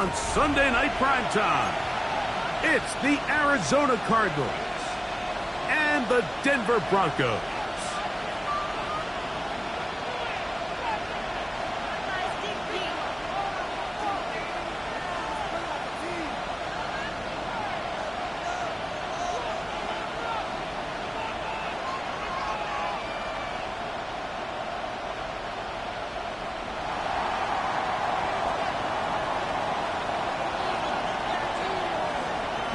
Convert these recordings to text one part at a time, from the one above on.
on Sunday Night Primetime. It's the Arizona Cardinals and the Denver Broncos.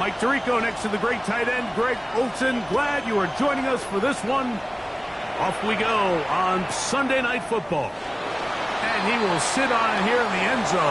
Mike Tirico next to the great tight end, Greg Olsen. Glad you are joining us for this one. Off we go on Sunday Night Football. And he will sit on here in the end zone.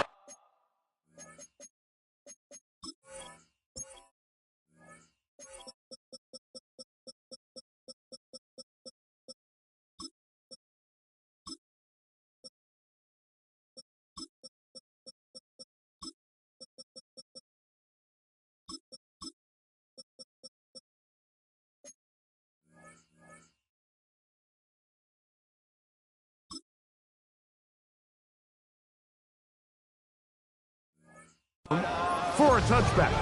For a touchback.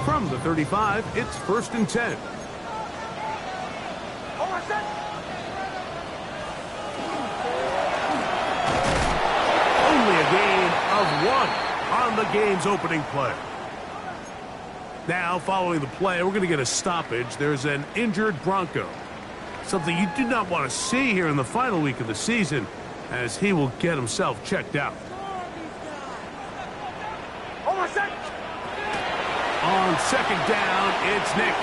From the 35, it's 1st and 10. One on the game's opening play. Now, following the play, we're going to get a stoppage. There's an injured Bronco. Something you do not want to see here in the final week of the season, as he will get himself checked out. On 2nd down, it's Nix.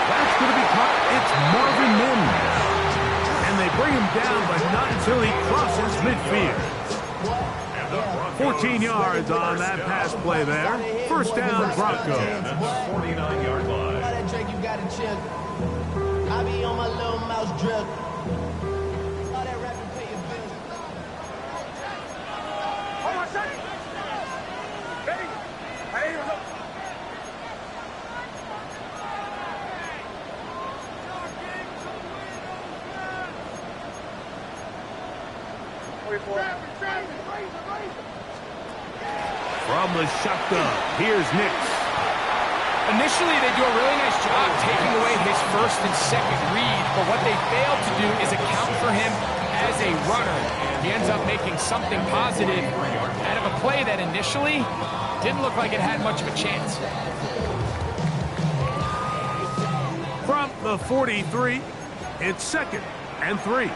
That's going to be caught. It's Marvin Mims. And they bring him down, but not until he crosses midfield. 14 yards on that pass play there. 1st down, Broncos. 49-yard line. That drink you got to chill. I be on my little mouse drip. All that rapping pay your bills. Hold on a second. Ready? I ain't look. From the shotgun, here's Nix. Initially, they do a really nice job taking away his 1st and 2nd read, but what they failed to do is account for him as a runner. He ends up making something positive out of a play that initially didn't look like it had much of a chance. From the 43, it's 2nd and 3.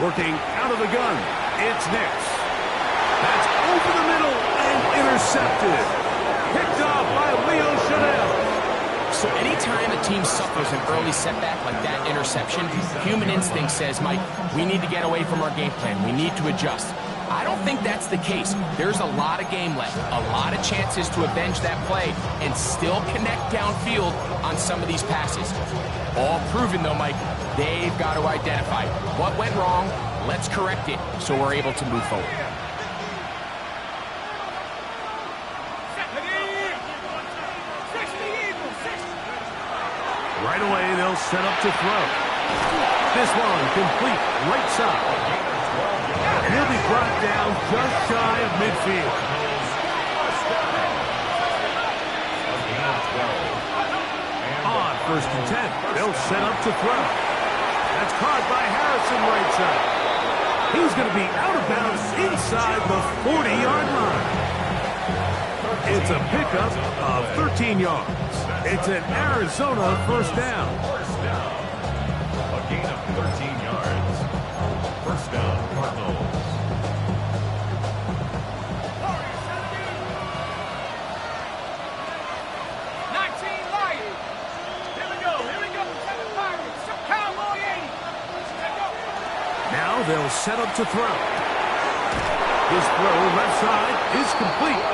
Working out of the gun, it's Nix. That's over the middle and intercepted. Picked off by Lionel. So anytime a team suffers an early setback like that interception, human instinct says, Mike, we need to get away from our game plan. We need to adjust. I don't think that's the case. There's a lot of game left, a lot of chances to avenge that play and still connect downfield on some of these passes. All proven, though, Mike, they've got to identify what went wrong, let's correct it so we're able to move forward. Right away, they'll set up to throw. This one complete, right side. And he'll be brought down just shy of midfield. On 1st and 10, they'll set up to throw. That's caught by Harrison right side. He's going to be out of bounds inside the 40-yard line. It's a pickup of 13 yards. It's an Arizona 1st down. A gain of 13 yards. 1st down, Cardinals. Now they'll set up to throw. His throw left side is complete.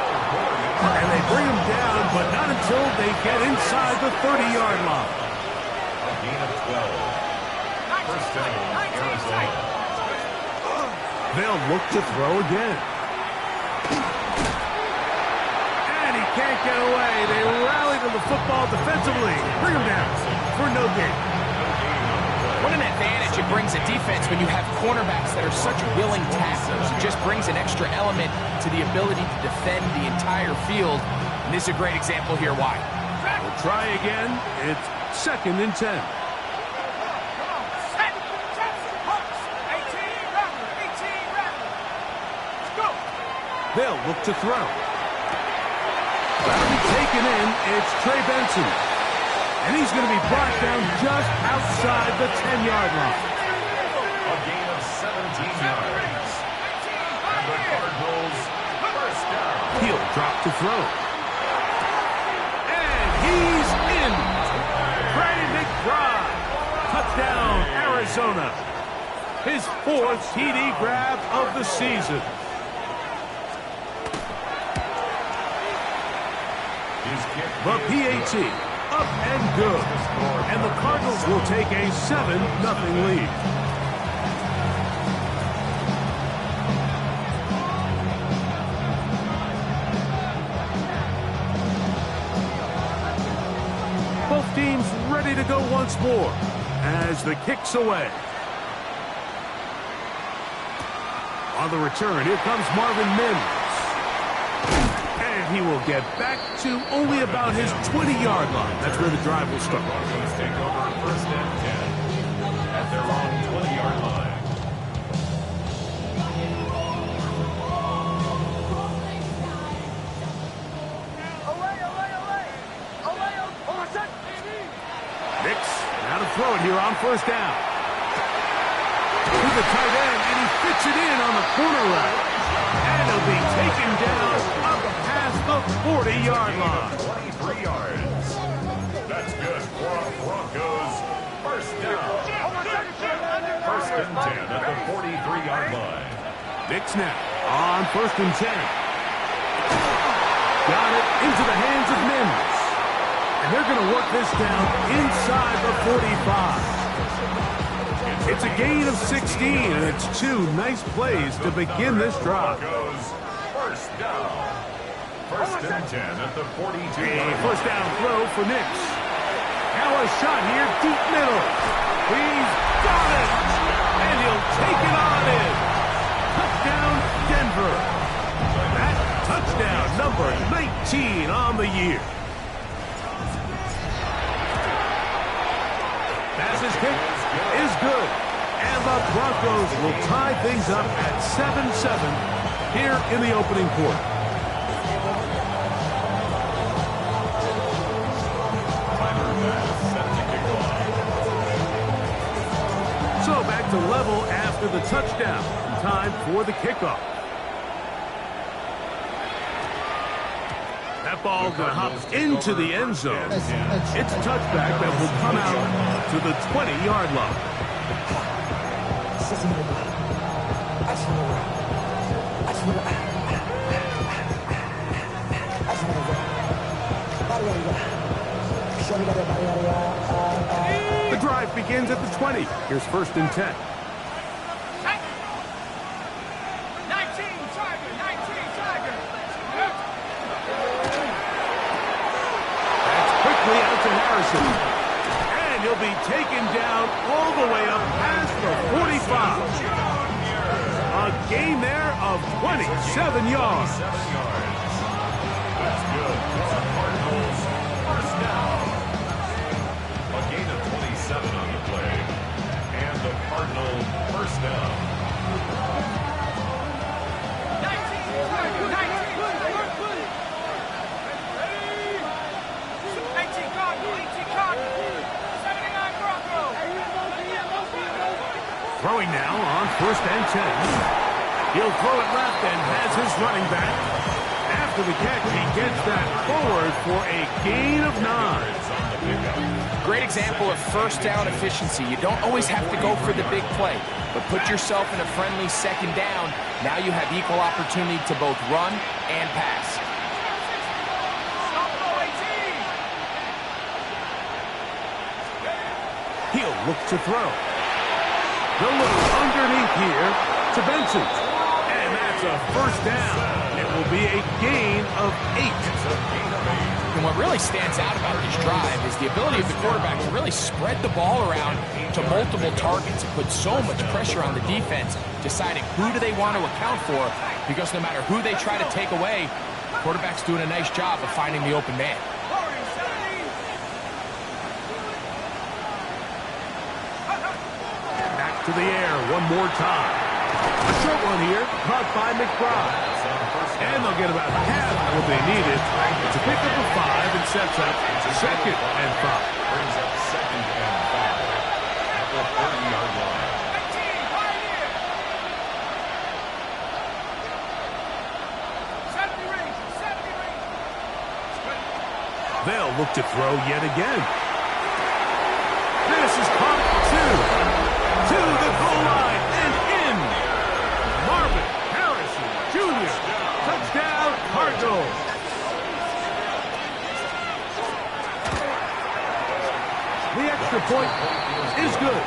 And they bring him down, but not until they get inside the 30-yard line. A gain of 12. First down, Arizona. They'll look to throw again. And he can't get away. They rally to the football defensively. Bring him down for no gain. What an advantage it brings a defense when you have cornerbacks that are such willing tacklers. It just brings an extra element to the ability to defend the entire field. And this is a great example here why. We'll try again. It's 2nd and 10. They'll look to throw. That'll be taken in. It's Trey Benson. And he's going to be brought down just outside the 10-yard line. A gain of 17 yards. And the Cardinals, first down. He'll drop to throw. And he's in. Brady McBride. Touchdown, Arizona. His 4th TD grab of the season. The PAT, up and good. And the Cardinals will take a 7-0 lead. Both teams ready to go once more as the kick's away. On the return, here comes Marvin Mims. He will get back to only about his 20-yard line. That's where the drive will start. Cardinals take over first and 10 at their own 20-yard line. Nix, now to throw it here on first down. To the tight end, and he fits it in on the corner route. And he'll be taken down up past the 40-yard line. 23 yards. That's good for our Broncos. First down. First and 10 at the 43-yard line. Nix now on first and 10. Got it into the hands of Mims. And they're going to work this down inside the 45. It's a gain of 16, and it's 2 nice plays to begin this drive. First down. First and 10 at the 42. A first down throw for Nix. Now a shot here, deep middle. He's got it, and he'll take it on in. Touchdown, Denver. That touchdown, number 19 on the year. Passes kick is good. And the Broncos will tie things up at 7-7 here in the opening quarter. So back to level after the touchdown. Time for the kickoff. That ball going to hop into the end zone. It's a touchback that will come out to the 20-yard line. The drive begins at the 20. Here's first and 10. And he'll be taken down all the way up past the 45. A gain there of 27 yards. That's good for the Cardinals. First down. A gain of 27 on the play. And the Cardinal first down. Throwing now on first and 10. He'll throw it left and has his running back. After the catch, he gets that forward for a gain of 9. Great example of first down efficiency. You don't always have to go for the big play, but put yourself in a friendly second down. Now you have equal opportunity to both run and pass. He'll look to throw. The loop underneath here to Benson. And that's a first down. It will be a gain of 8. And what really stands out about this drive is the ability of the quarterback to really spread the ball around to multiple targets and put so much pressure on the defense, deciding who do they want to account for, because no matter who they try to take away, the quarterback's doing a nice job of finding the open man. Back to the air one more time. A short one here, caught by McBride. And they'll get about half what they needed to pick up a 5 and sets up 2nd and 5. Brings up 2nd and 5 at the 30-yard line. They'll look to throw yet again. This is caught 2. To the goal line and in. Marvin Harrison Jr. Touchdown, Cardinals. The extra point is good.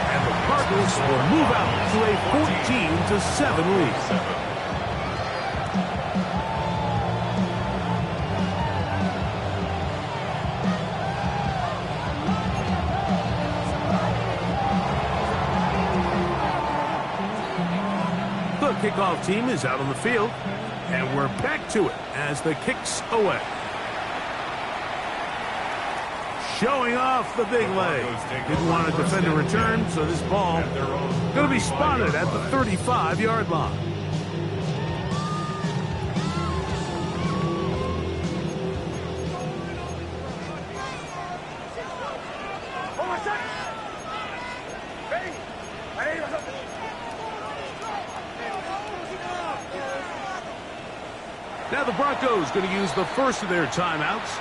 And the Cardinals will move out to a 14-7 lead. The kickoff team is out on the field, and we're back to it as the kick's away. Showing off the big leg. Didn't want to defend a return, so this ball going to be spotted at the 35-yard line. Now the Broncos going to use the first of their timeouts,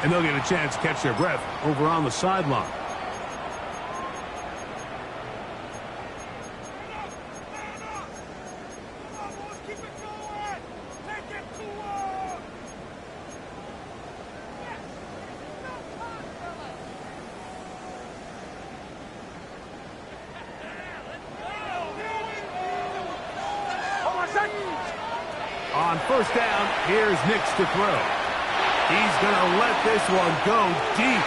and they'll get a chance to catch their breath over on the sideline. On first down, here's Nix to throw. He's going to let this one go deep.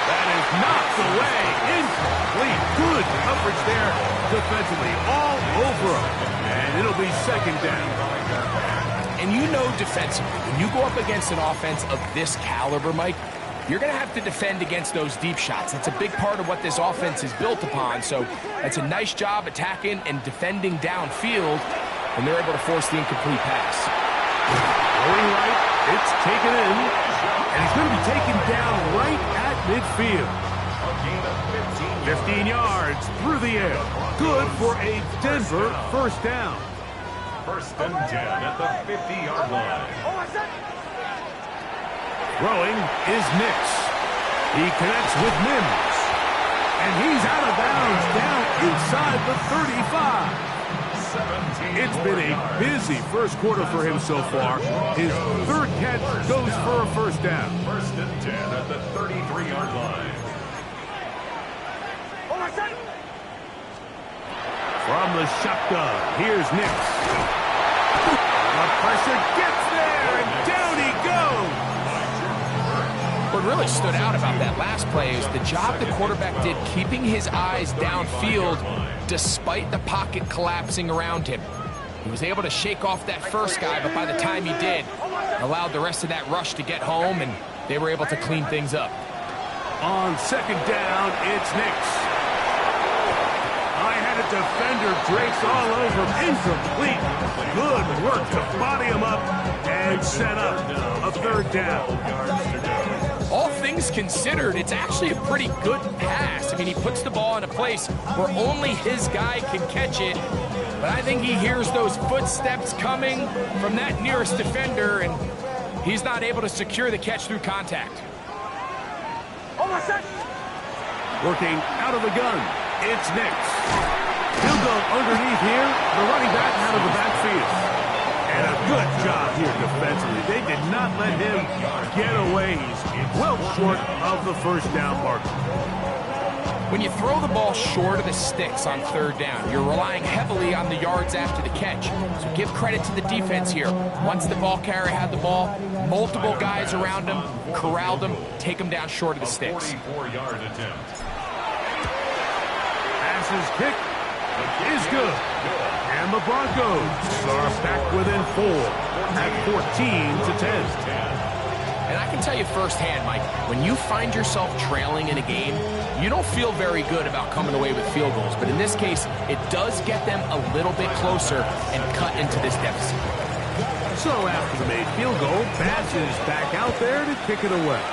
That is knocked away. Incomplete. Good coverage there defensively. All over him. And it'll be 2nd down. And you know defensively, when you go up against an offense of this caliber, Mike, you're going to have to defend against those deep shots. That's a big part of what this offense is built upon. So that's a nice job attacking and defending downfield, and they're able to force the incomplete pass. Going right, it's taken in, and he's going to be taken down right at midfield. 15 yards through the air. Good for a Denver first down. 1st and 10 at the 50-yard line. Throwing is Nix. He connects with Mims. And he's out of bounds down inside the 35. It's been a busy first quarter for him so far. His 3rd catch goes for a first down. 1st and 10 at the 33-yard line. From the shotgun, here's Nix. The pressure gets there, and down he goes. What really stood out about that last play is the job the quarterback did keeping his eyes downfield despite the pocket collapsing around him. He was able to shake off that first guy, but by the time he did, allowed the rest of that rush to get home, and they were able to clean things up. On 2nd down, it's Nix. I-handed defender drapes all over him. Incomplete. Good work to body him up and set up a 3rd down. All things considered, it's actually a pretty good pass. I mean, he puts the ball in a place where only his guy can catch it. But I think he hears those footsteps coming from that nearest defender, and he's not able to secure the catch through contact. Working out of the gun, it's Nix. He'll go underneath here, the running back out of the backfield. And a good job here defensively. They did not let him get away. He's well short of the first down mark. When you throw the ball short of the sticks on third down, you're relying heavily on the yards after the catch. So give credit to the defense here. Once the ball carrier had the ball, multiple guys around him, corralled him, take him down short of the sticks. 44-yard attempt. Passes kick is good. And the Broncos are back within 4 at 14-10. And I can tell you firsthand, Mike, when you find yourself trailing in a game, you don't feel very good about coming away with field goals. But in this case, it does get them a little bit closer and cut into this deficit. So after the made field goal, Bass is back out there to kick it away.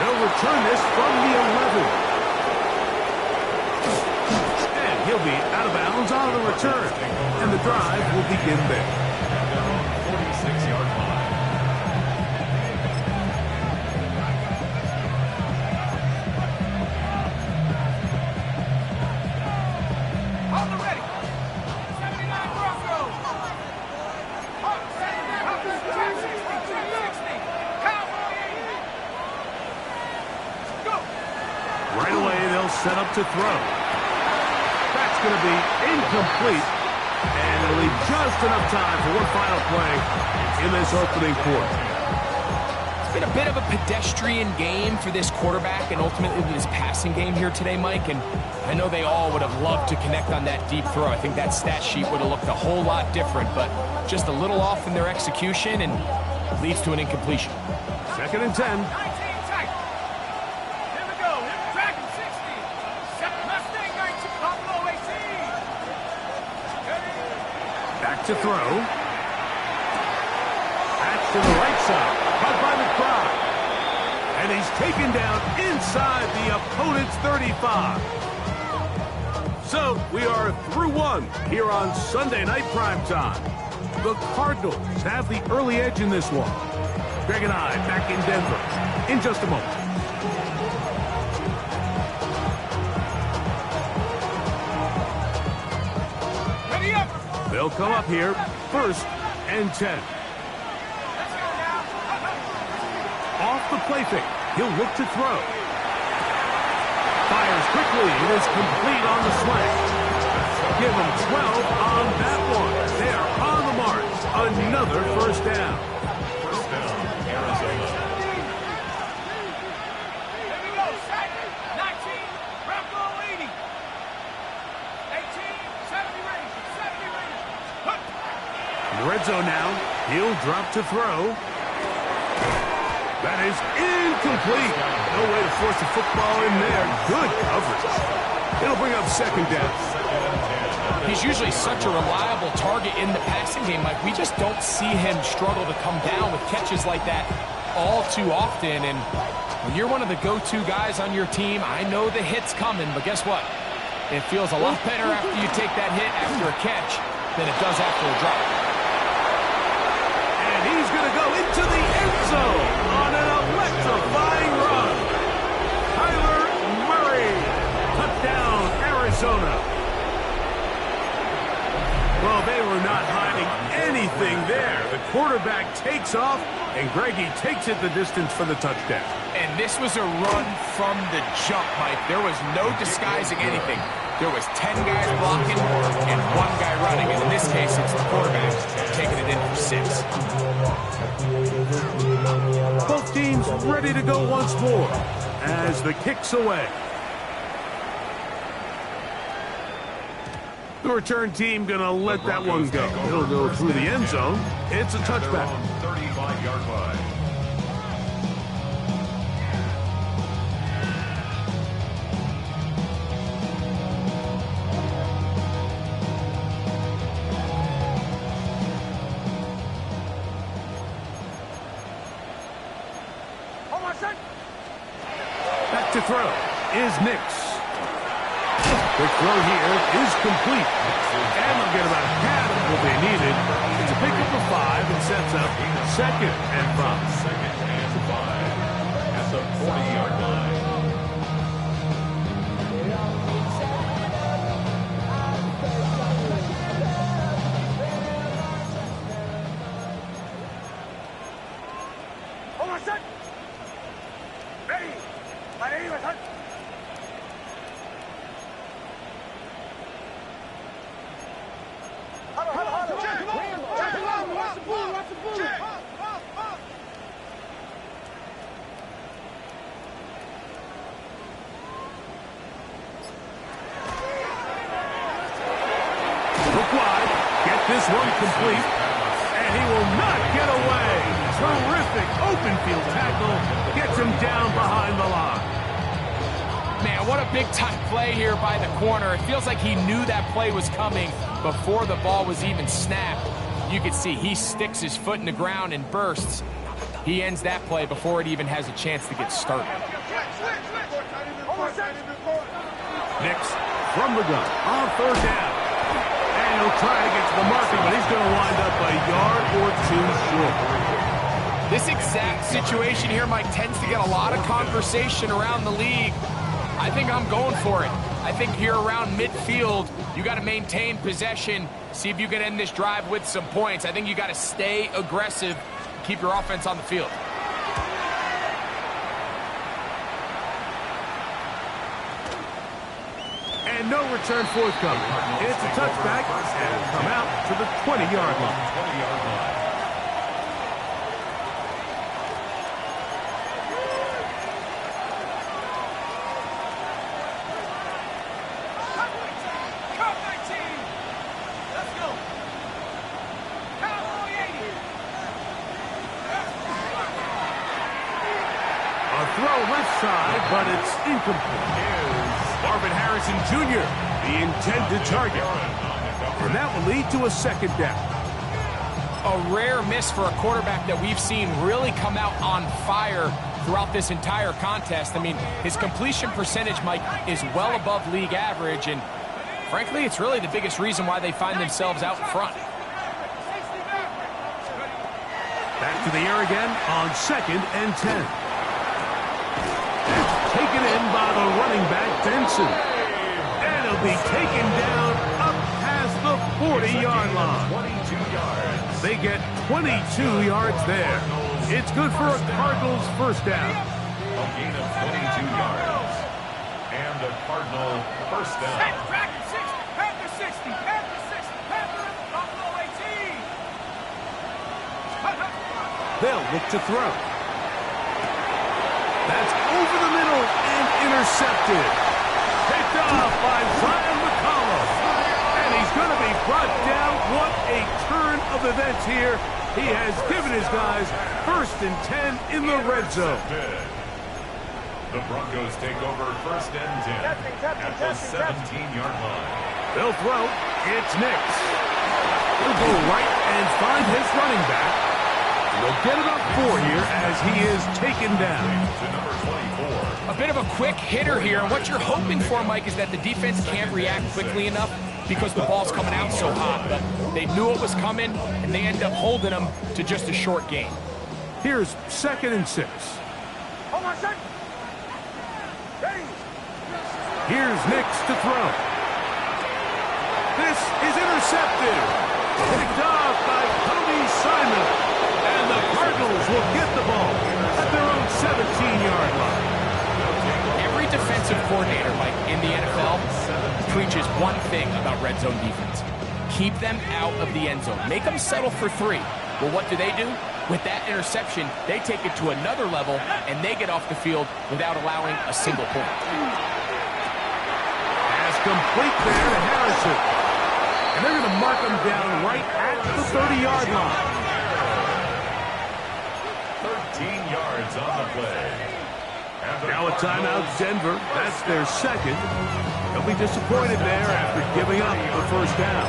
They'll return this from the 11. And he'll be out of bounds on the return. And the drive will begin there. 46-yard line. On the ready. 79 Broncos. 60. Cowboy 80. Go. Right away, they'll set up to throw. That's going to be incomplete. And it'll leave just enough time for one final play in this opening quarter. It's been a bit of a pedestrian game for this quarterback and ultimately this passing game here today, Mike. And I know they all would have loved to connect on that deep throw. I think that stat sheet would have looked a whole lot different, but just a little off in their execution and leads to an incompletion. 2nd and 10. 19 tight. Here we go. Here we Dragon 60. Second Mustang 19. Buffalo 18. Back to throw. That's to the right side. Caught by the crowd. And he's taken down inside the opponent's 35. So we are through one here on Sunday Night Primetime. The Cardinals have the early edge in this one. Greg and I back in Denver in just a moment. Ready up. They'll come up here 1st and 10. Off the play fake. He'll look to throw. Fires quickly. It is complete on the slant. Give him 12 on that one. They are on the mark. Another first down. First down, Arizona. Here we go. Second. 19. Bronco 80. 18. 70 range. 70 range. Hook. In the red zone now. He'll drop to throw. That is incomplete. No way to force the football in there. Good coverage. It'll bring up 2nd down. He's usually such a reliable target in the passing game, Mike. We just don't see him struggle to come down with catches like that all too often. And when you're one of the go-to guys on your team, I know the hit's coming, but guess what? It feels a lot better after you take that hit after a catch than it does after a drop. And he's going to go into the end zone on an electrifying run. Kyler Murray, touchdown, Arizona. Well, they were not hiding anything there. The quarterback takes off, and Greggy takes it the distance for the touchdown. And this was a run from the jump, Mike. There was no disguising anything. There was 10 guys blocking and 1 guy running. And in this case, it's the quarterback taking it in for 6. Both teams ready to go once more as the kick's away. The return team going to let that one go. It'll go through the end zone. It's a touchback. 35-yard line. Back to throw is Nix. The throw here is complete. And they'll get about half of what they needed. It's a pickup of 5 and sets up 2nd and 5. 2nd and 5 at the 40-yard line. Hold on, set. Ready. make this one complete. And he will not get away. Terrific open field tackle. Gets him down behind the line. Man, what a big-time play here by the corner. It feels like he knew that play was coming before the ball was even snapped. You can see he sticks his foot in the ground and bursts. He ends that play before it even has a chance to get started. Nix from the gun on third down. And he'll try to get to the marker, but he's going to wind up a yard or two short. This exact situation here, Mike, tends to get a lot of conversation around the league. I think I'm going for it. I think here around midfield, you got to maintain possession, see if you can end this drive with some points. I think you got to stay aggressive, keep your offense on the field. And no return forthcoming. It's a touchback and come out to the 20-yard line. 20-yard line. Throw left side, but it's incomplete. Marvin Harrison Jr., the intended target. And that will lead to a second down. A rare miss for a quarterback that we've seen really come out on fire throughout this entire contest. I mean, his completion percentage, Mike, is well above league average, and frankly, it's really the biggest reason why they find themselves out in front. Back to the air again on 2nd and 10. Taken in by the running back, Benson. And he'll be taken down up past the 40-yard line. 22 yards. They get 22 yards there. It's good for a Cardinals first down. A gain of 22 yards. And the Cardinal first down. Panther 60, Panther 60, Panther 60, Panther in the Buffalo 18. They'll look to throw. That's over the middle and intercepted. Picked off by Zion McCollum. And he's going to be brought down. What a turn of events here. He has given his guys 1st and 10 in the red zone. The Broncos take over 1st and 10 at the 17-yard line. They'll throw. It's Nix. He'll go right and find his running back. They'll get about 4 here as he is taken down. To number 24. A bit of a quick hitter here, and what you're hoping for, Mike, is that the defense can't react quickly enough because the ball's coming out so hot. But they knew it was coming, and they end up holding them to just a short gain. Here's 2nd and 6. Hold on, sir. Ready. Here's Nix to throw. This is intercepted. Picked off by Cody Simon. And the Cardinals will get the ball at their own 17-yard line. Every defensive coordinator, Mike, in the NFL preaches one thing about red zone defense. Keep them out of the end zone. Make them settle for 3. Well, what do? With that interception, they take it to another level, and they get off the field without allowing a single point. Pass complete there to Harrison. And they're going to mark him down right at the 30-yard line. 13 yards on the play. Now a timeout, Denver. That's their 2nd. They'll be disappointed there after giving up the first down.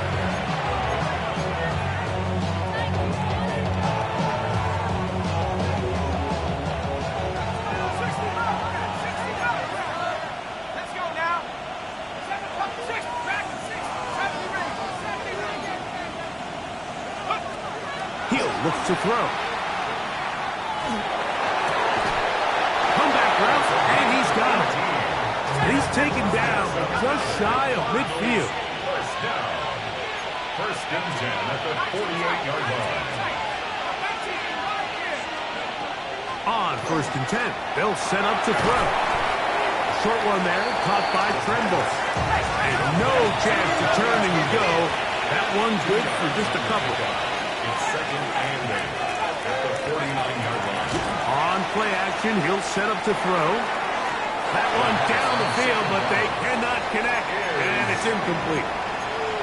Let's go now. 7, 6, back to 6, 70 rings. He'll look to throw. Comeback route, and he's got it. He's taken down just shy of midfield. First down. 1st and 10 at the 48-yard line. On 1st and 10, they'll set up to throw. Short one there, caught by Tremble. And no chance to turn and go. That one's good for just a couple. It's 2nd and 8 at the 49-yard line. On play action, he'll set up to throw. That one down the field, but they cannot connect, and it's incomplete.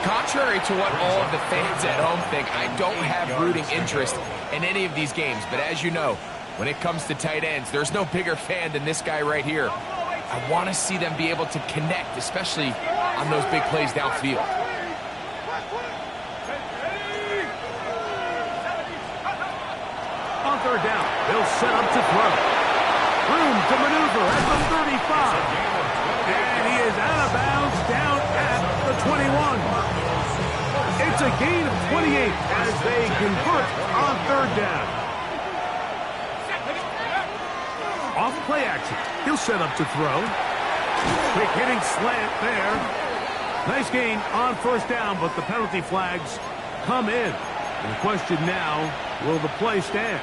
Contrary to what all of the fans at home think, I don't have rooting interest in any of these games. But as you know, when it comes to tight ends, there's no bigger fan than this guy right here. I want to see them be able to connect, especially on those big plays downfield. On third down, they'll set up to throw. Room to maneuver at the 35. And he is out of bounds down at the 21. It's a gain of 28 as they convert on third down. Off play action. He'll set up to throw. Quick hitting slant there. Nice gain on first down, but the penalty flags come in. And the question now, will the play stand?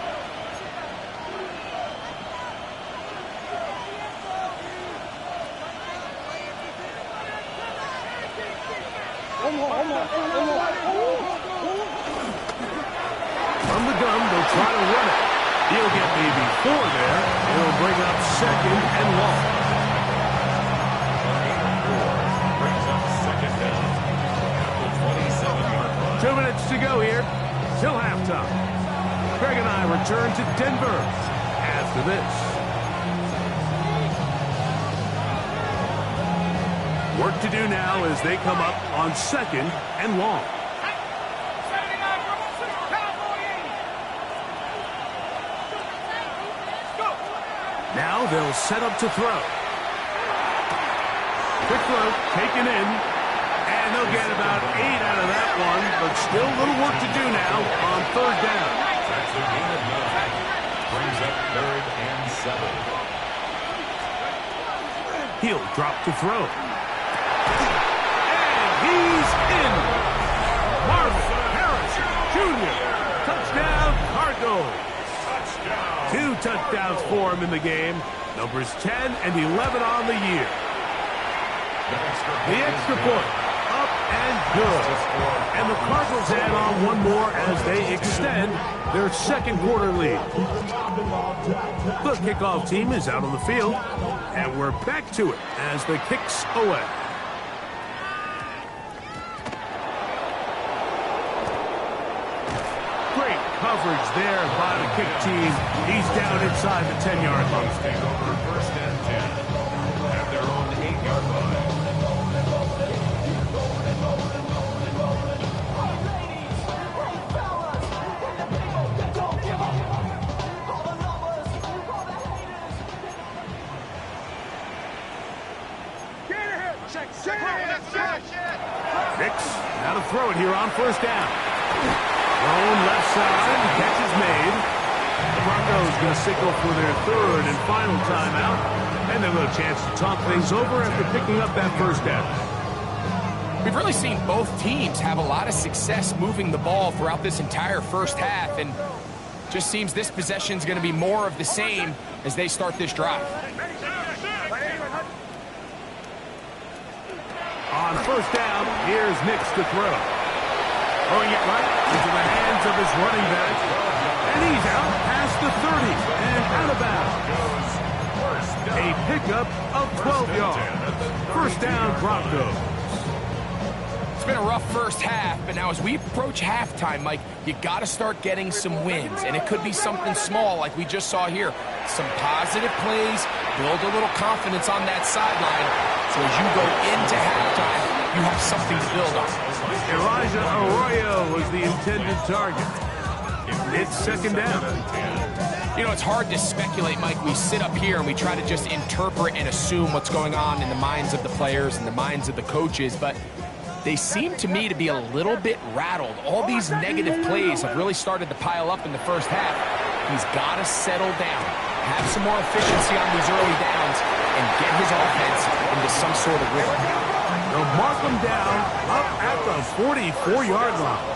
From the gun, they'll try to run it. He'll get maybe 4 there. It'll bring up second and long. Brings up second down at the 27-yard line. 2 minutes to go here till halftime. Greg and I return to Denver after this. Work to do now as they come up on second and long. Now they'll set up to throw. Quick throw, taken in. And they'll get about 8 out of that one, but still a little work to do now on third down. That's a gain of 9. Brings up third and 7. He'll drop to throw. And he's in. Marvin Harrison Jr. Touchdown, Cardinals. 2 touchdowns for him in the game. Numbers 10 and 11 on the year. The extra point, up and good. And the Cardinals add on one more as they extend their second quarter lead. The kickoff team is out on the field, and we're back to it as the kicks away. Great coverage there by the kick team. He's down inside the 10-yard line. Take over first and 10 at their own 8-yard line. Nix, now to throw it here on first down. Thrown left side, the catch is made. The Broncos going to signal for their third and final timeout. And they'll have a chance to talk things over after picking up that first down. We've really seen both teams have a lot of success moving the ball throughout this entire first half, and just seems this possession is going to be more of the same as they start this drive. On first down, here's Nix to throw. Throwing it right into the hands of his running back. And he's out past the 30 and out of bounds. A pickup of 12 yards. First down, Broncos. It's been a rough first half, but now as we approach halftime, Mike, you got to start getting some wins, and it could be something small like we just saw here. Some positive plays, build a little confidence on that sideline, so as you go into halftime, you have something to build on. Elijah Arroyo was the intended target. It's second down. You know, it's hard to speculate, Mike. We sit up here and we try to just interpret and assume what's going on in the minds of the players and the minds of the coaches, but they seem to me to be a little bit rattled. All these negative plays have really started to pile up in the first half. He's got to settle down, have some more efficiency on these early downs, and get his offense into some sort of rhythm. They'll mark him down up at the 44-yard line.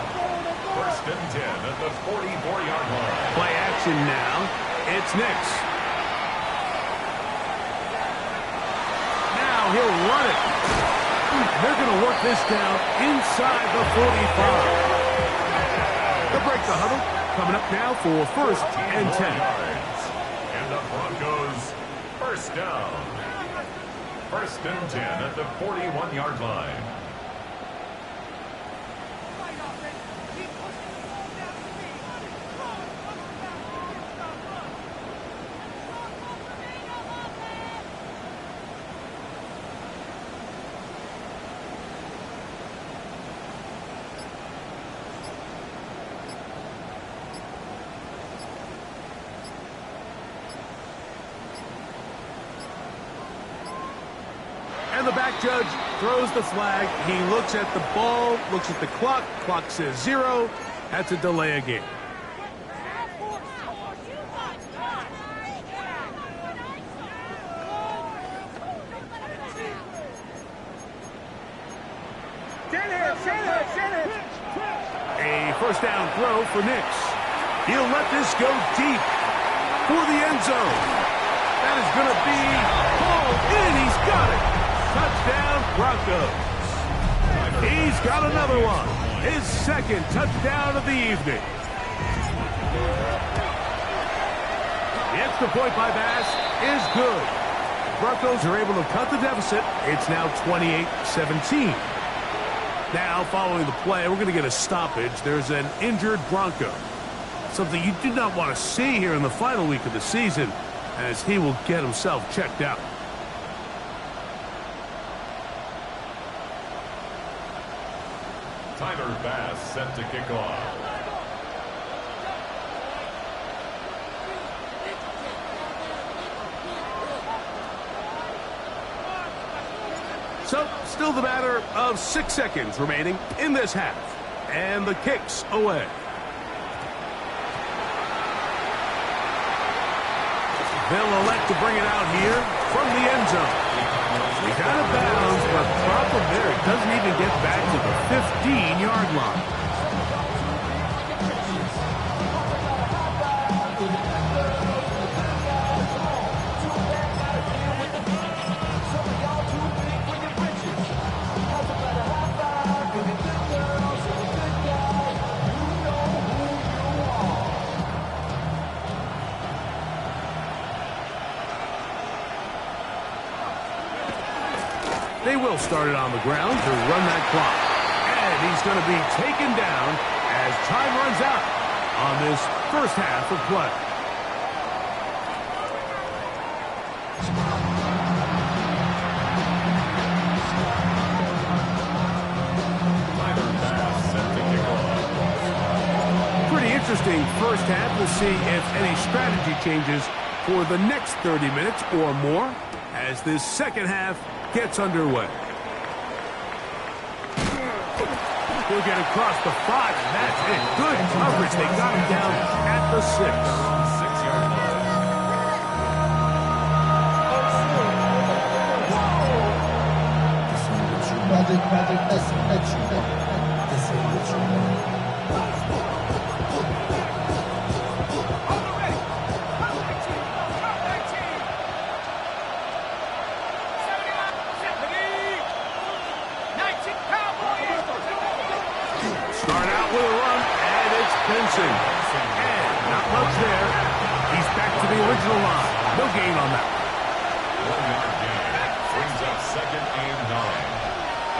First and 10 at the 44-yard line. Play action now. It's Nix. Now he'll run it. They're going to work this down inside the 45. They'll break the huddle. Coming up now for first and 10. And the Broncos first down. First and 10 at the 41-yard line. the back judge throws the flag. He looks at the ball, looks at the clock. Clock says 0. That's a delay of game. A first down throw for Nix. He'll let this go deep for the end zone. That is going to be hauled in. He's got it. Touchdown, Broncos. He's got another one. His second touchdown of the evening. The extra point by Bass is good. Broncos are able to cut the deficit. It's now 28-17. Now, following the play, we're going to get a stoppage. There's an injured Bronco. Something you do not want to see here in the final week of the season, as he will get himself checked out. Tyler Bass set to kick off. So, still the matter of 6 seconds remaining in this half. And the kick's away. They'll elect to bring it out here from the end zone. He's out of bounds, but problem there, he doesn't even get back to the 15-yard line. They will start it on the ground to run that clock. And he's going to be taken down as time runs out on this first half of play. Pretty interesting first half. We'll see if any strategy changes for the next 30 minutes or more as this second half gets underway. He'll get across the 5, and that's it. Good coverage. They got him down at the 6. 6-yard Start out with a run, and it's Benson. And not much there. He's back to the original line. No gain on that. 1-yard gain. Brings up 2nd and 9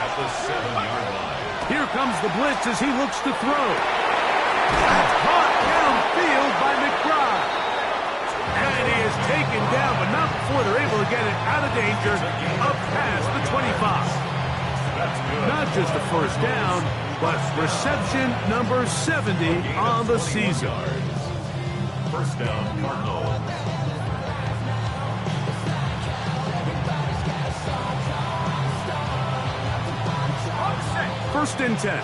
at the 7-yard line. Here comes the blitz as he looks to throw. That's caught downfield by McBride. And he is taken down, but not before they're able to get it out of danger up past the 25. That's good. Not just a first down, but reception number 70 on the season. First down, Cardinals. First and 10.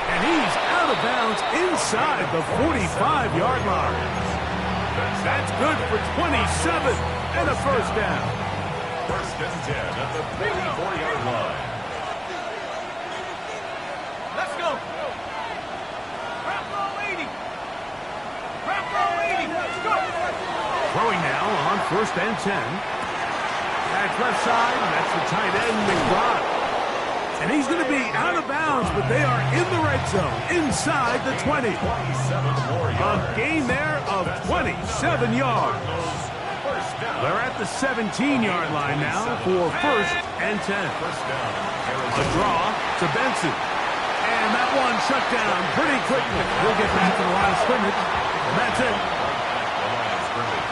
And he's out of bounds inside the 45-yard line. That's good for 27 and a first down. First and 10 at the 54-yard line. Let's go. Crop roll 80. Crop roll 80. Let's go. Throwing now on first and 10. Back left side, and that's the tight end, McBride. And he's going to be out of bounds, but they are in the red zone, inside the 20. 27 more yards. A gain there of 27 yards. They're at the 17-yard line now for first and 10. First down. A draw to Benson. And that one shut down pretty quickly. He'll get back to the line of scrimmage. And that's it. The line of scrimmage.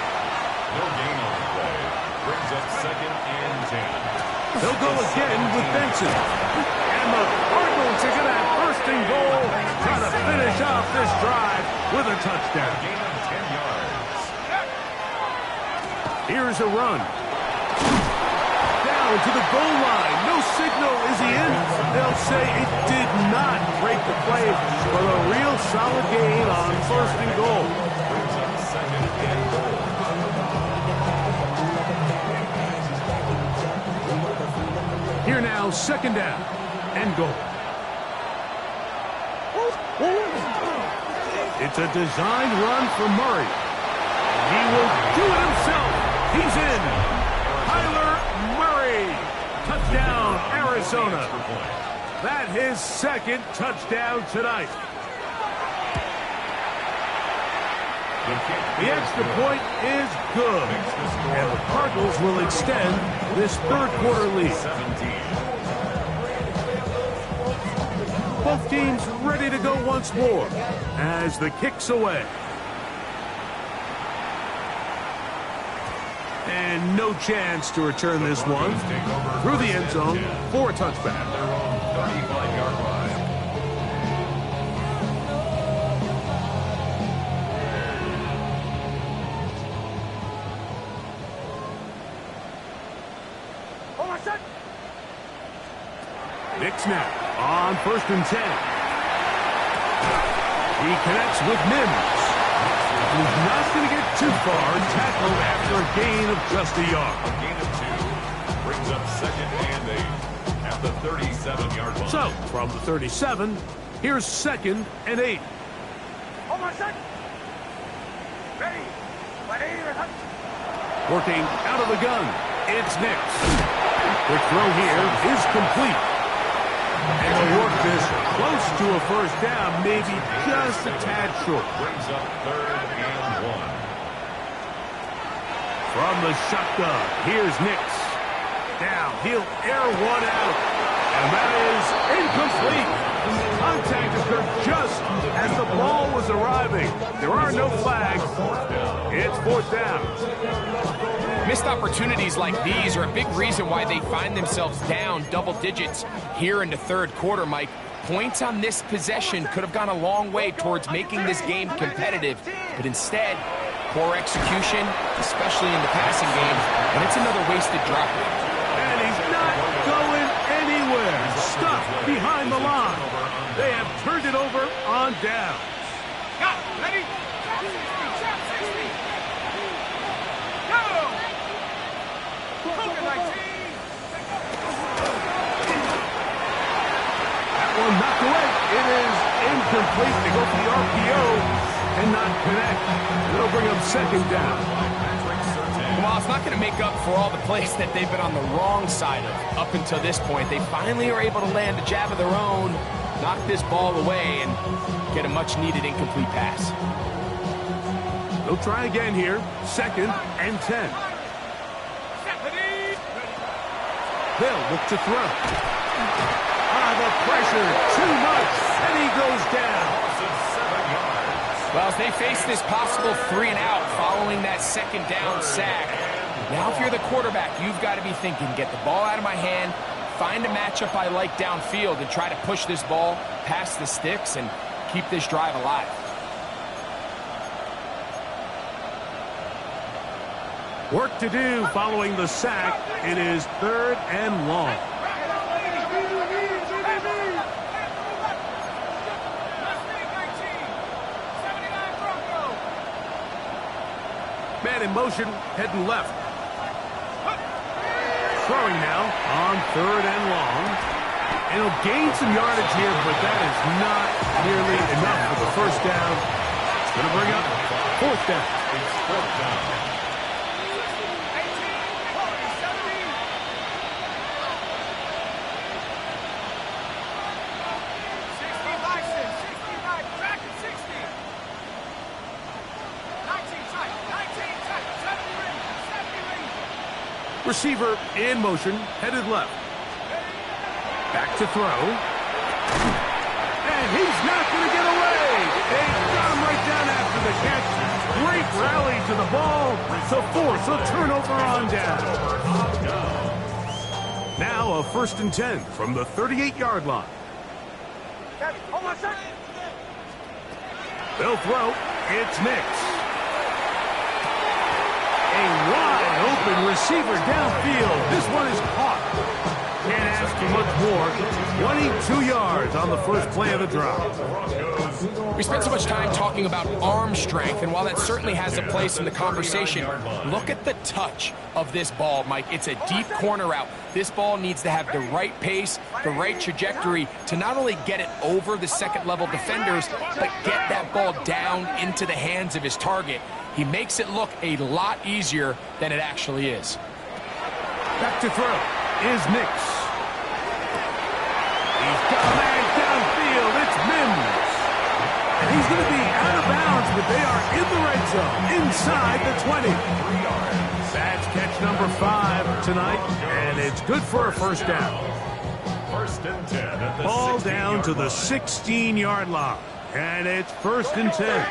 No gain on the play. Brings up 2nd and 10. They'll go again with Benson. And And the Cardinals are going to have first and goal, trying to finish off this drive with a touchdown. Gain of 10 yards. Here's a run. Down to the goal line. No signal. Is he in? They'll say it did not break the play for a real solid gain on first and goal. Brings up second and goal. Here now, second down and goal. It's a designed run for Murray. He will do it himself. He's in. Kyler Murray. Touchdown, Arizona. That his second touchdown tonight. The extra point is good. And the Cardinals will extend this third quarter lead. 17. Both teams ready to go once more as the kick's away. And no chance to return this one through the end zone for a touchback. Their own 35-yard line. Nick snap on first and 10. He connects with Mims. He's not going to get too far and tackle after a gain of just a yard. A gain of 2 brings up second and 8 at the 37-yard line. So, from the 37, here's second and 8. Hold on a second. Ready. Working out of the gun, it's Nix. Quick throw here is complete. And they'll work this close to a first down, maybe just a tad short. Brings up third and 1. From the shotgun, here's Nix. Now, he'll air one out. And that is incomplete. Contact occurred just as the ball was arriving. There are no flags. It's fourth down. Missed opportunities like these are a big reason why they find themselves down double digits here in the third quarter, Mike. Points on this possession could have gone a long way towards making this game competitive, but instead, poor execution, especially in the passing game, and it's another wasted drop. And he's not going anywhere. Stuck behind the line. They have turned it over on down. Got it. Ready? Trap 60. Go! Coca 19. That one knocked away. It is incomplete. They go for the RPO and not connect. It'll bring up second down. Well, it's not going to make up for all the plays that they've been on the wrong side of up until this point. They finally are able to land a jab of their own, knock this ball away, and get a much-needed incomplete pass. They'll try again here. Second and 10. They'll look to throw. The pressure, too much, and he goes down. Well, as they face this possible 3 and out following that second down sack, now if you're the quarterback, you've got to be thinking, get the ball out of my hand, find a matchup I like downfield, and try to push this ball past the sticks and keep this drive alive. Work to do following the sack. It is third and long. Man in motion, heading left. Throwing now on third and long. And he'll gain some yardage here, but that is not nearly enough for the first down. It's going to bring up fourth down. It's fourth down. Receiver in motion, headed left. Back to throw. And he's not going to get away. They got him right down after the catch. Great rally to the ball to force a turnover on down. Now a 1st and 10 from the 38-yard line. They'll throw. It's Nix. A wide open receiver downfield. This one is caught. Can't ask for much more. 22 yards on the first play of the drive. We spent so much time talking about arm strength, and while that certainly has a place in the conversation, look at the touch of this ball, Mike. It's a deep corner route. This ball needs to have the right pace, the right trajectory to not only get it over the second-level defenders, but get that ball down into the hands of his target. He makes it look a lot easier than it actually is. Back to throw is Nix. He's got a man downfield. It's Mims. And he's going to be out of bounds, but they are in the red zone, inside the 20. That's catch number 5 tonight, and it's good for a first down. 1st and 10 at the Ball 16 down to the 16-yard line, and it's 1st and 10.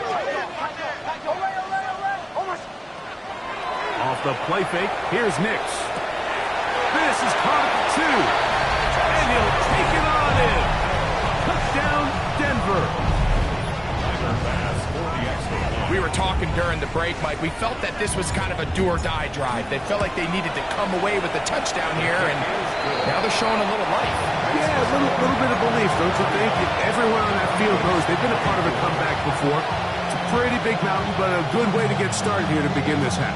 Off the play fake, here's Nix. This is caught at the 2, and he'll take it on in. Touchdown, Denver. We were talking during the break, Mike. We felt that this was kind of a do-or-die drive. They felt like they needed to come away with a touchdown here, and now they're showing a little life. Yeah, a little bit of belief, don't you think? Everyone on that field knows they've been a part of a comeback before. It's a pretty big mountain, but a good way to get started here to begin this half.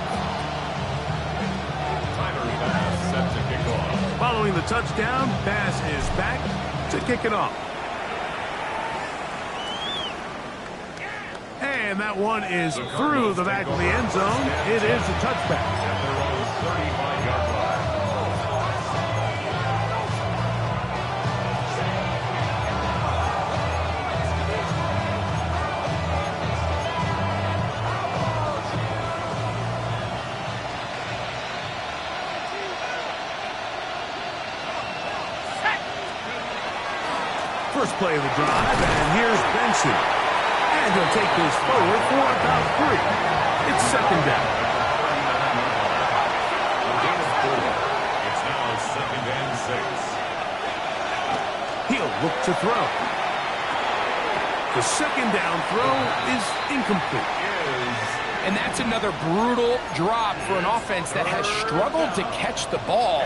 Following the touchdown, pass is back to kick it off. And that one is through the back of the end zone. It is a touchback. First play of the drive, and here's Benson. And he'll take this forward for about 3. It's 2nd down. It's now 2nd and 6. He'll look to throw. The 2nd down throw is incomplete. And that's another brutal drop for an offense that has struggled to catch the ball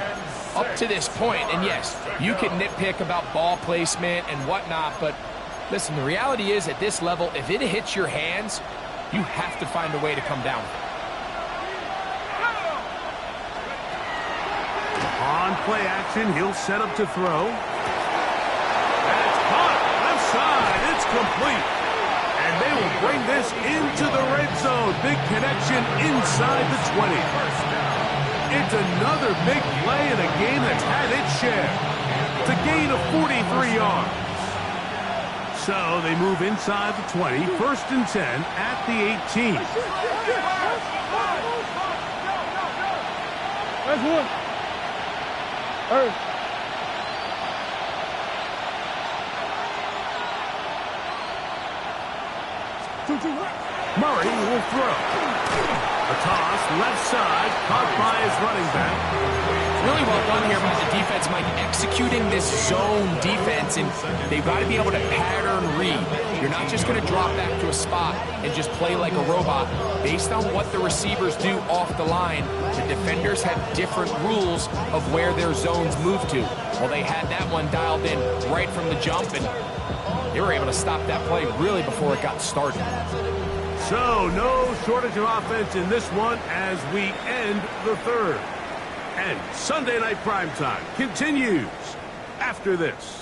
up to this point. And yes, you can nitpick about ball placement and whatnot, but listen, the reality is at this level, if it hits your hands, you have to find a way to come down with it. On play action, he'll set up to throw. That's caught. Left side. It's complete. And they will bring this into the red zone. Big connection inside the 20. It's another big play in a game that's had its share. It's a gain of 43 yards. So they move inside the 20, 1st and 10 at the 18. That's one. Hey. Murray will throw. A toss, left side, caught by his running back. Really well done here by the defense, Mike, executing this zone defense, and they've got to be able to pattern read. You're not just going to drop back to a spot and just play like a robot. Based on what the receivers do off the line, the defenders have different rules of where their zones move to. Well, they had that one dialed in right from the jump, and they were able to stop that play really before it got started. So no shortage of offense in this one as we end the 3rd. And Sunday Night Primetime continues after this.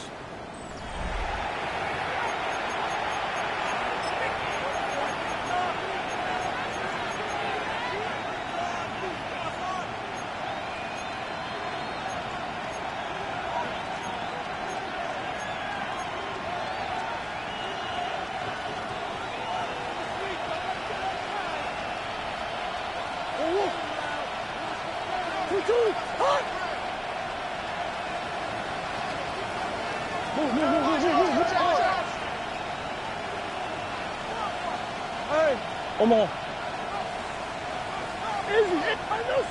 Hey, come on. Easy. I know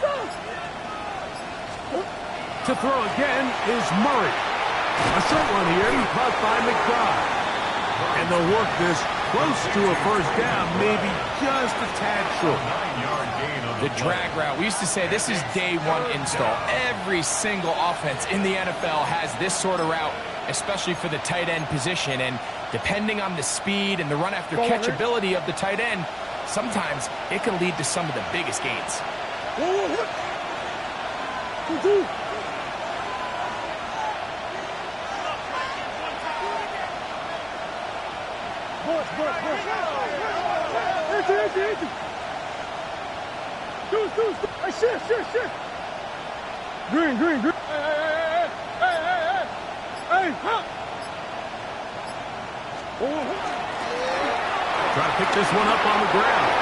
To throw again is Murray. A short one here, caught by McBride. And they'll work this close to a first down, maybe just a tad short. 9-yard gain on The drag route. We used to say this is day one install. Every single offense in the NFL has this sort of route, especially for the tight end position. And depending on the speed and the run after catch ability of the tight end, sometimes it can lead to some of the biggest gains. Green. Hey. Try to pick this one up on the ground.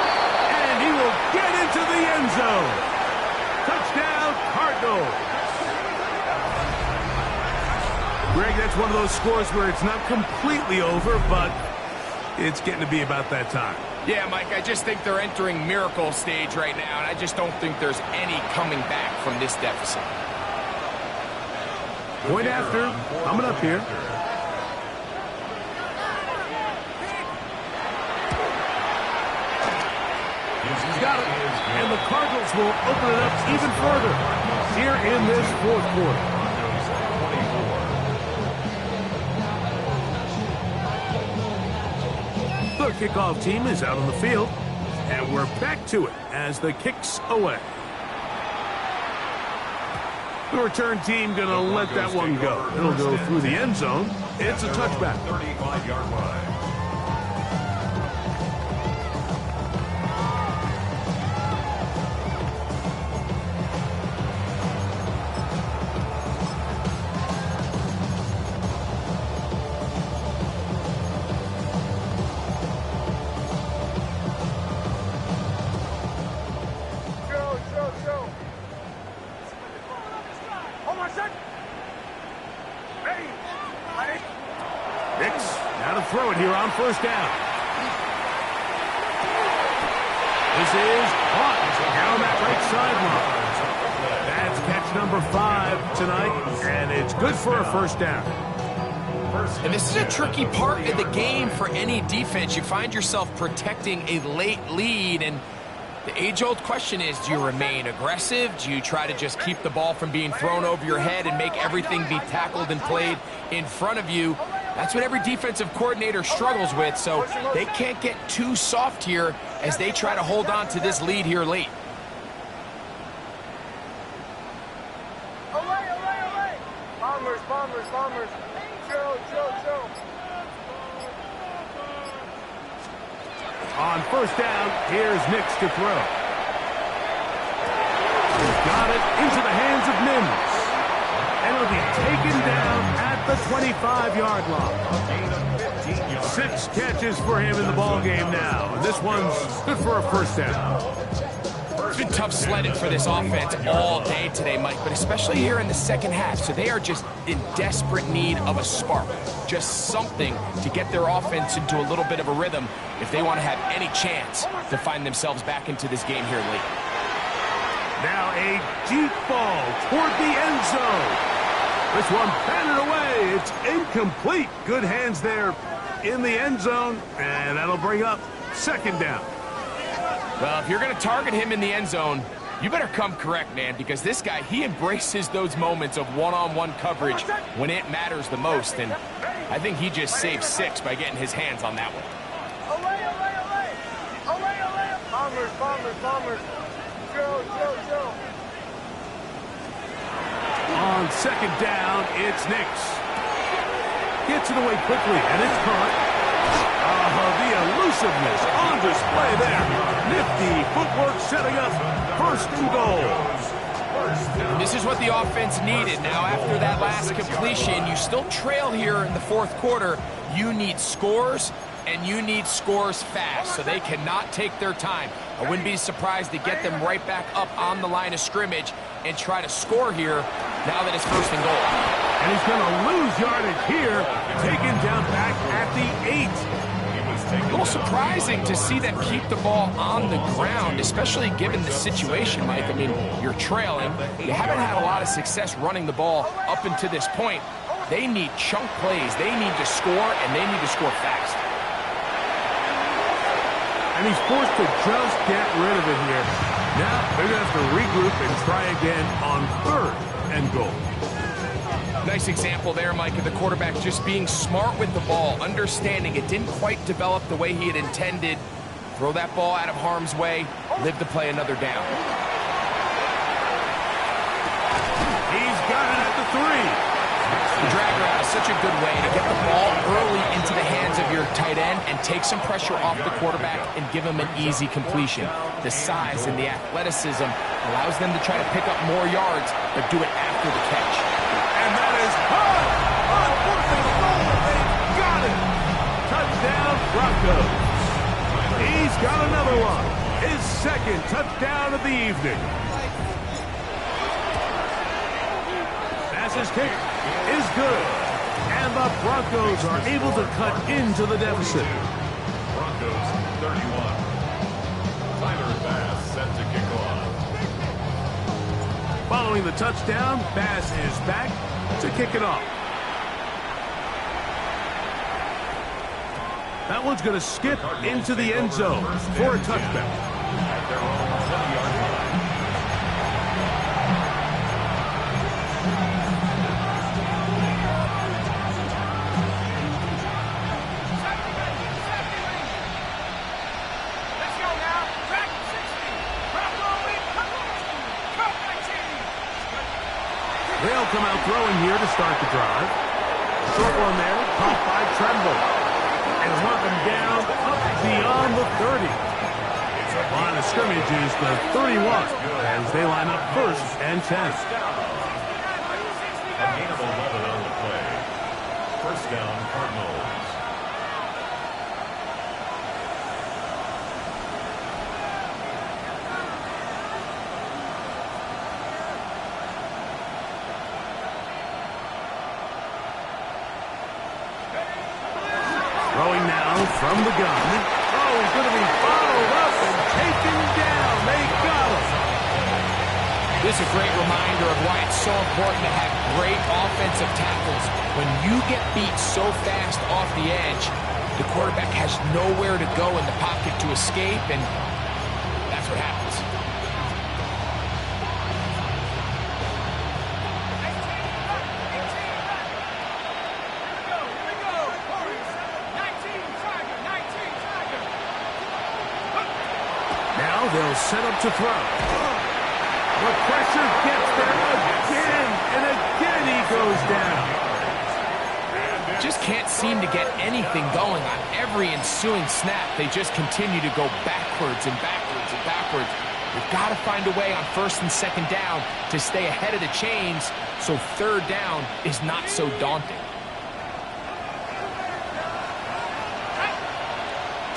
And he will get into the end zone. Touchdown, Cardinals. Greg, that's one of those scores where it's not completely over, but it's getting to be about that time. Yeah, Mike, I just think they're entering miracle stage right now, and I just don't think there's any coming back from this deficit. Point after, coming up here. He's got it, and the Cardinals will open it up even further here in this fourth quarter. The kickoff team is out on the field, and we're back to it as the kick's away. The return team going to let that one go. It'll go through the end zone. It's a touchback. 35-yard line. Throw it here on first down. This is caught down that right sideline. That's catch number 5 tonight, and it's good for a first down. And this is a tricky part of the game for any defense. You find yourself protecting a late lead, and the age-old question is, do you remain aggressive? Do you try to just keep the ball from being thrown over your head and make everything be tackled and played in front of you? That's what every defensive coordinator struggles with, so they can't get too soft here as they try to hold on to this lead here late. Away. Bombers. Chill. On first down, here's Nix to throw. He's got it into the hands of Mims. And it'll be taken down at the 25-yard line. 6 catches for him in the ballgame now. And this one's good for a first down. It's been tough sledding for this offense all day today, Mike, but especially here in the second half. So they are just in desperate need of a spark, just something to get their offense into a little bit of a rhythm if they want to have any chance to find themselves back into this game here late. Now a deep ball toward the end zone. This one batted away. It's incomplete. Good hands there in the end zone, and that'll bring up second down. Well, if you're going to target him in the end zone, you better come correct, man, because this guy, he embraces those moments of one-on-one coverage when it matters the most, and I think he just saved 6 by getting his hands on that one. Away. Bombers. Chill. On second down, it's Nix. Gets it away quickly, and it's caught. The elusiveness on display there. Nifty footwork setting up first and goal. This is what the offense needed. Now, after that last completion, you still trail here in the fourth quarter. You need scores, and you need scores fast, so they cannot take their time. I wouldn't be surprised to get them right back up on the line of scrimmage and try to score here now that it's first and goal. And he's going to lose yardage here, taken down back at the 8. A little surprising to see them keep the ball on the ground, especially given the situation, Mike. I mean, you're trailing. You haven't had a lot of success running the ball up until this point. They need chunk plays. They need to score, and they need to score fast. And he's forced to just get rid of it here. Now they're going to have to regroup and try again on 3rd and goal. Nice example there, Mike, of the quarterback just being smart with the ball, understanding it didn't quite develop the way he had intended. Throw that ball out of harm's way, live to play another down. He's got it at the 3. The drag route is such a good way to get the ball early into the hands of your tight end and take some pressure off the quarterback and give him an easy completion. The size and the athleticism allows them to try to pick up more yards, but do it after the catch. And that is hard. They've got it. Touchdown, Broncos. He's got another one. His 2nd touchdown of the evening. His kick is good, and the Broncos are able to cut into the deficit. Broncos 31. Tyler Bass set to kick off. Following the touchdown, Bass is back to kick it off. That one's going to skip into the end zone for a touchback. At their own 20-yard line. They'll come out throwing here to start the drive. Short one there, caught by Tremble. And knock him down up beyond the 30. Line of scrimmage is the 31 as they line up 1st and 10. A gain of 11 on the play. 1st down, Cardinals. Throwing now from the gun. Oh, he's going to be followed up and taken down. They got him. This is a great reminder of why it's so important to have great offensive tackles. When you get beat so fast off the edge, the quarterback has nowhere to go in the pocket to escape, and that's what happens. They'll set up to throw. The pressure gets there again, and again he goes down. Just can't seem to get anything going on every ensuing snap. They just continue to go backwards and backwards and backwards. We've got to find a way on 1st and 2nd down to stay ahead of the chains so 3rd down is not so daunting.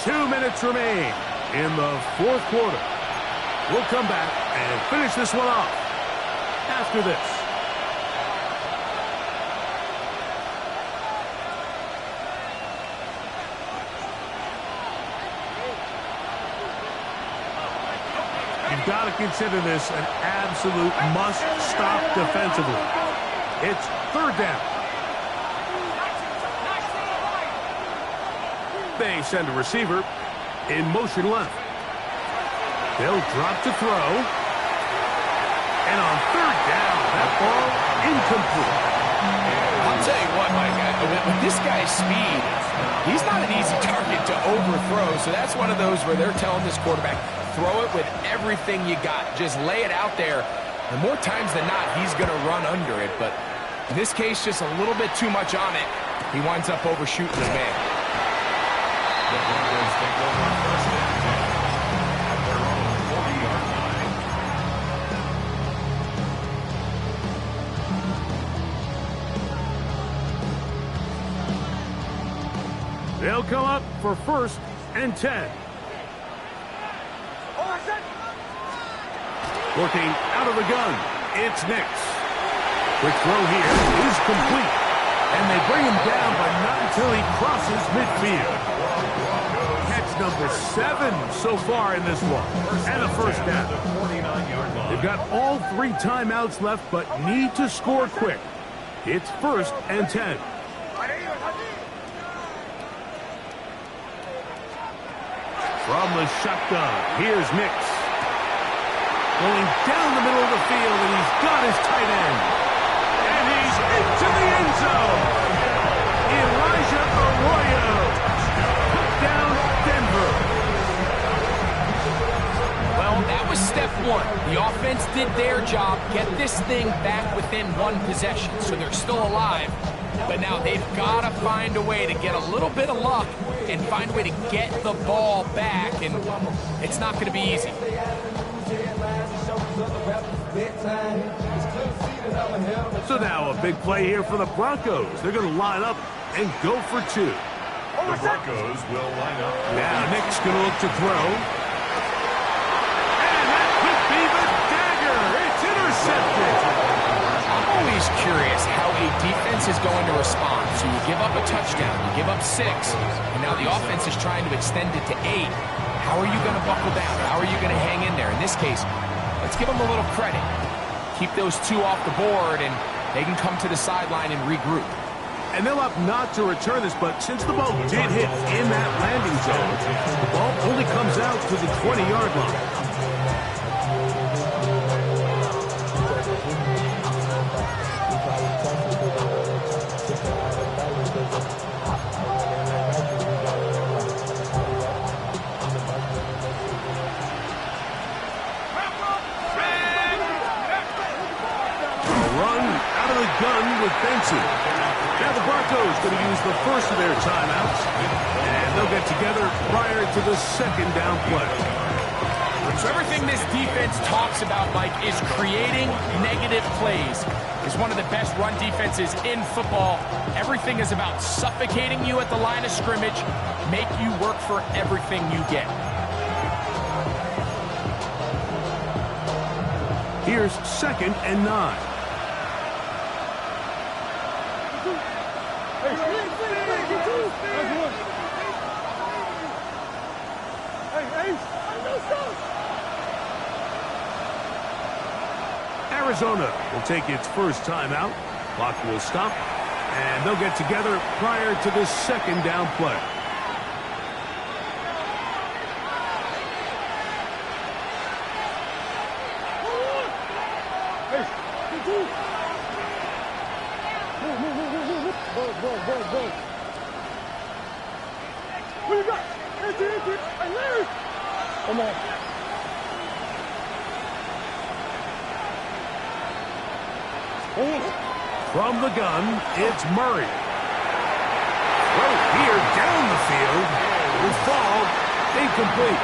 2 minutes remain in the 4th quarter. We'll come back and finish this one off after this. You've got to consider this an absolute must-stop defensively. It's 3rd down. They send a receiver in motion left. They'll drop to throw. And on 3rd down, that ball incomplete. I'll tell you what, Mike, with this guy's speed, he's not an easy target to overthrow. So that's one of those where they're telling this quarterback, throw it with everything you got. Just lay it out there. And more times than not, he's going to run under it. But in this case, just a little bit too much on it. He winds up overshooting the man. The Broncos take over 1st and 10 at their own 40-yard line. They'll come up for 1st and 10. Working out of the gun, it's Nix. Quick throw here is complete. And they bring him down, but not until he crosses midfield. That's number 7 so far in this one. And a first down. They've got all 3 timeouts left, but need to score quick. It's 1st and 10. From the shotgun, here's Nix. Going down the middle of the field, and he's got his tight end. And he's into the end zone. Elijah Arroyo. Touchdown, Denver. Well, that was step 1. The offense did their job, get this thing back within 1 possession, so they're still alive. But now they've got to find a way to get a little bit of luck and find a way to get the ball back, and it's not going to be easy. So now a big play here for the Broncos. They're going to line up and go for 2. The Broncos will line up. Now Nick's going to look to throw. And that could be the dagger. It's intercepted. I'm always curious how a defense is going to respond. So you give up a touchdown, you give up 6, and now the offense is trying to extend it to 8. How are you going to buckle down? How are you going to hang in there? In this case, let's give them a little credit. Keep those 2 off the board, and they can come to the sideline and regroup. And they'll opt not to return this, but since the ball did hit in that landing zone, the ball only comes out to the 20-yard line. Gun with Benson. Now the Broncos going to use the first of their timeouts, and they'll get together prior to the 2nd down play. So everything this defense talks about, Mike, is creating negative plays. It's one of the best run defenses in football. Everything is about suffocating you at the line of scrimmage, make you work for everything you get. Here's 2nd and 9. Arizona will take its first timeout. Clock will stop, and they'll get together prior to the 2nd down play. What you got? Come on. From the gun, it's Murray. Throw here down the field. Will fall incomplete.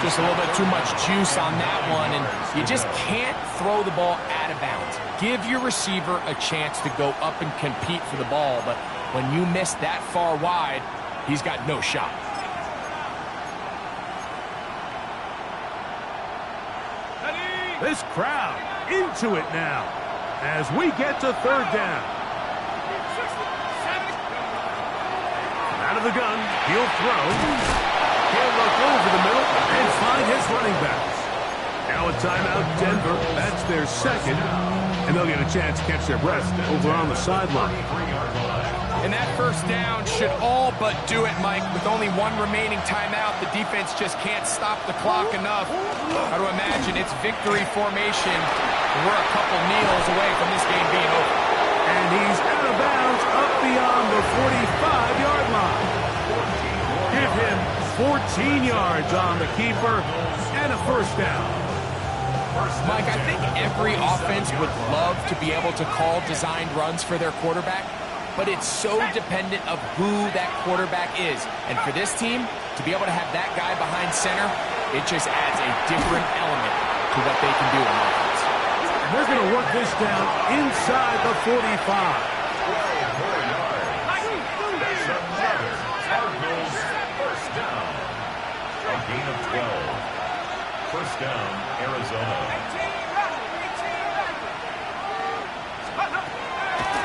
Just a little bit too much juice on that one, and you just can't throw the ball out of bounds. Give your receiver a chance to go up and compete for the ball, but when you miss that far wide, he's got no shot. This crowd into it now as we get to 3rd down. Out of the gun, he'll throw. He'll look over the middle and find his running backs. Now a timeout, Denver. That's their 2nd, and they'll get a chance to catch their breath over on the sideline. And that first down should all but do it, Mike. With only 1 remaining timeout, the defense just can't stop the clock enough. Got to imagine it's victory formation. We're a couple kneels away from this game being over. And he's out of bounds up beyond the 45-yard line. Give him 14 yards on the keeper and a first down. Mike, I think every offense would love to be able to call designed runs for their quarterback, but it's so dependent of who that quarterback is. And for this team, to be able to have that guy behind center, it just adds a different element to what they can do on offense. And they're going to work this down inside the 45. Cardinals first down. A gain of 12. First down, Arizona.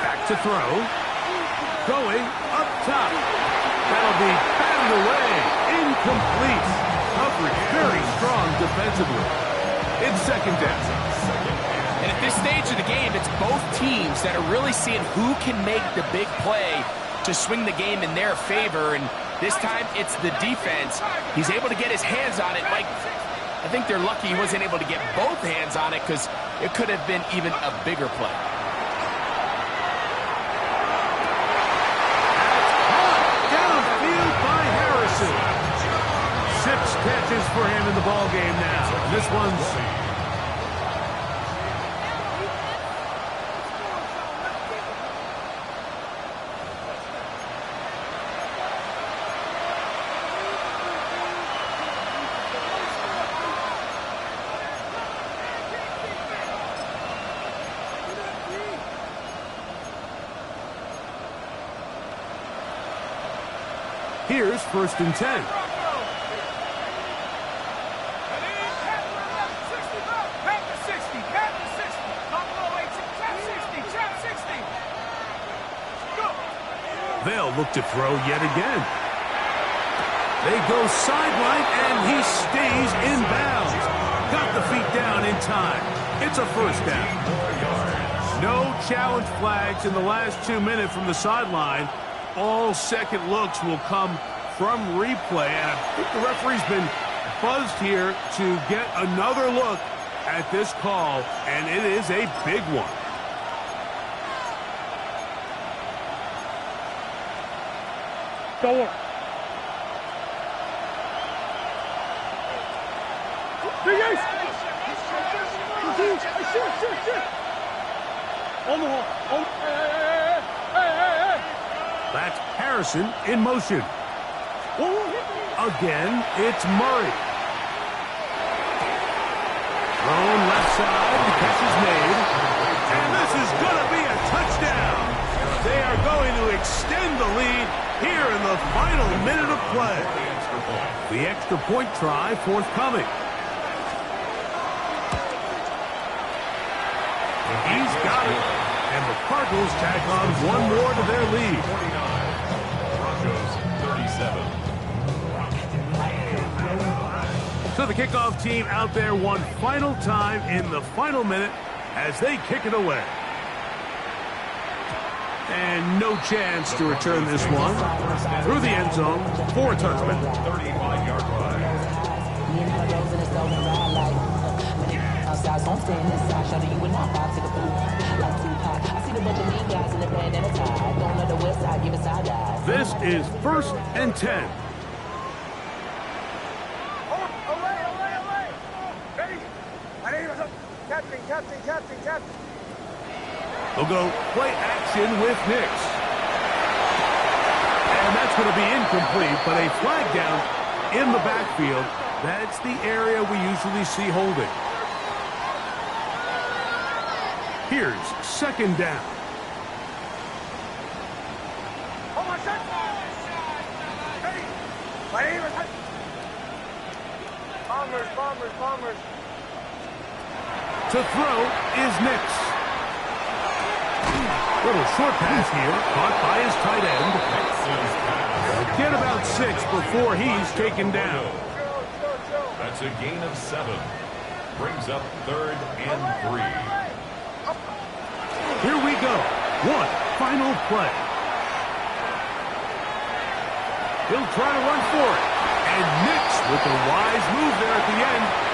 Back to throw. going up top. That'll be batted away. Incomplete. Coverage very strong defensively. It's second down. And at this stage of the game, it's both teams that are really seeing who can make the big play to swing the game in their favor. And this time, it's the defense. He's able to get his hands on it. Mike, I think they're lucky he wasn't able to get both hands on it because it could have been even a bigger play. Downfield by Harrison. 6 catches for him in the ball game now. This one's... Here's 1st and 10. They'll look to throw yet again. They go sideline, and he stays in bounds. Got the feet down in time. It's a 1st down. No challenge flags in the last 2 minutes from the sideline. All second looks will come from replay, and I think the referee's been buzzed here to get another look at this call, and it is a big one. Go on. On the wall. That's Harrison in motion. Again, it's Murray. Thrown left side, the catch is made. And this is going to be a touchdown. They are going to extend the lead here in the final minute of play. The extra point try forthcoming. He's got it. And the Cardinals tack on one more to their lead. 49. Broncos 37. So the kickoff team out there one final time in the final minute as they kick it away. And no chance to return this one. Through the end zone for a touchback. 35-yard line. This is 1st and 10. Captain. They'll go play action with Nix. And that's going to be incomplete, but a flag down in the backfield. That's the area we usually see holding. Here's 2nd down. Bombers. To throw is Nix. Little short pass here, caught by his tight end. Get about 6 before he's taken down. That's a gain of 7. Brings up 3rd and 3. Here we go. One final play. He'll try to run for it. And Nix with a wise move there at the end